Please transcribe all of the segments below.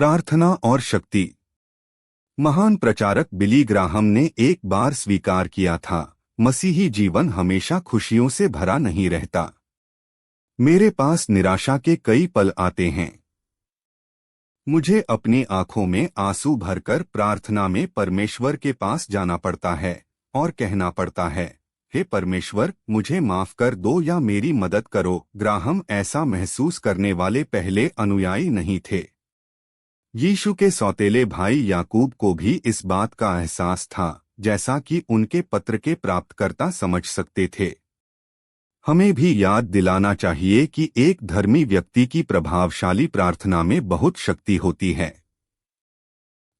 प्रार्थना और शक्ति। महान प्रचारक बिली ग्राहम ने एक बार स्वीकार किया था, मसीही जीवन हमेशा खुशियों से भरा नहीं रहता। मेरे पास निराशा के कई पल आते हैं। मुझे अपनी आंखों में आंसू भरकर प्रार्थना में परमेश्वर के पास जाना पड़ता है और कहना पड़ता है, हे परमेश्वर, मुझे माफ कर दो या मेरी मदद करो। ग्राहम ऐसा महसूस करने वाले पहले अनुयायी नहीं थे। यीशु के सौतेले भाई याकूब को भी इस बात का एहसास था, जैसा कि उनके पत्र के प्राप्तकर्ता समझ सकते थे। हमें भी याद दिलाना चाहिए कि एक धर्मी व्यक्ति की प्रभावशाली प्रार्थना में बहुत शक्ति होती है।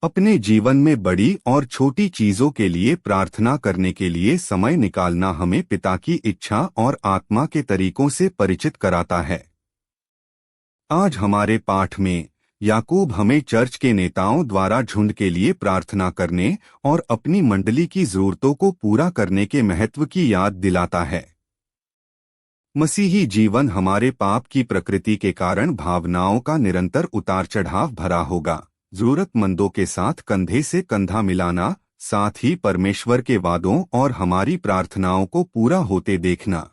अपने जीवन में बड़ी और छोटी चीजों के लिए प्रार्थना करने के लिए समय निकालना हमें पिता की इच्छा और आत्मा के तरीकों से परिचित कराता है। आज हमारे पाठ में याकूब हमें चर्च के नेताओं द्वारा झुंड के लिए प्रार्थना करने और अपनी मंडली की जरूरतों को पूरा करने के महत्व की याद दिलाता है। मसीही जीवन हमारे पाप की प्रकृति के कारण भावनाओं का निरंतर उतार चढ़ाव भरा होगा। जरूरतमंदों के साथ कंधे से कंधा मिलाना, साथ ही परमेश्वर के वादों और हमारी प्रार्थनाओं को पूरा होते देखना।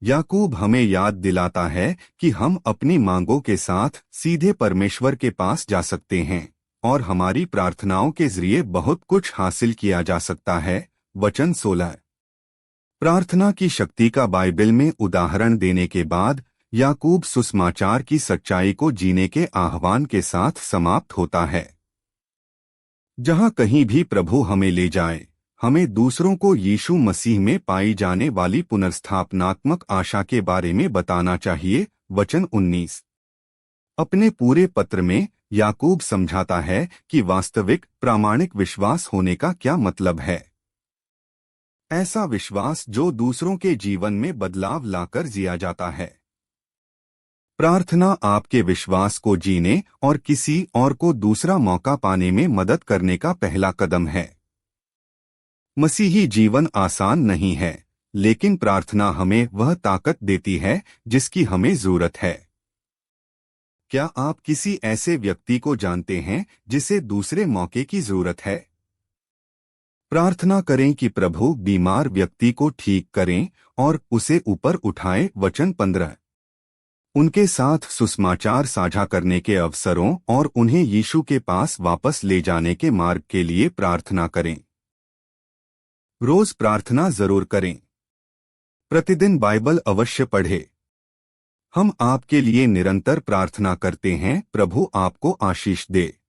याकूब हमें याद दिलाता है कि हम अपनी मांगों के साथ सीधे परमेश्वर के पास जा सकते हैं और हमारी प्रार्थनाओं के जरिए बहुत कुछ हासिल किया जा सकता है। वचन 16। प्रार्थना की शक्ति का बाइबल में उदाहरण देने के बाद याकूब सुसमाचार की सच्चाई को जीने के आह्वान के साथ समाप्त होता है। जहां कहीं भी प्रभु हमें ले जाए, हमें दूसरों को यीशु मसीह में पाई जाने वाली पुनर्स्थापनात्मक आशा के बारे में बताना चाहिए। वचन 19। अपने पूरे पत्र में याकूब समझाता है कि वास्तविक प्रामाणिक विश्वास होने का क्या मतलब है। ऐसा विश्वास जो दूसरों के जीवन में बदलाव लाकर जिया जाता है। प्रार्थना आपके विश्वास को जीने और किसी और को दूसरा मौका पाने में मदद करने का पहला कदम है। मसीही जीवन आसान नहीं है, लेकिन प्रार्थना हमें वह ताकत देती है जिसकी हमें जरूरत है। क्या आप किसी ऐसे व्यक्ति को जानते हैं जिसे दूसरे मौके की जरूरत है? प्रार्थना करें कि प्रभु बीमार व्यक्ति को ठीक करें और उसे ऊपर उठाएं। वचन 15। उनके साथ सुसमाचार साझा करने के अवसरों और उन्हें यीशु के पास वापस ले जाने के मार्ग के लिए प्रार्थना करें। रोज प्रार्थना जरूर करें। प्रतिदिन बाइबल अवश्य पढ़ें। हम आपके लिए निरंतर प्रार्थना करते हैं। प्रभु आपको आशीष दे।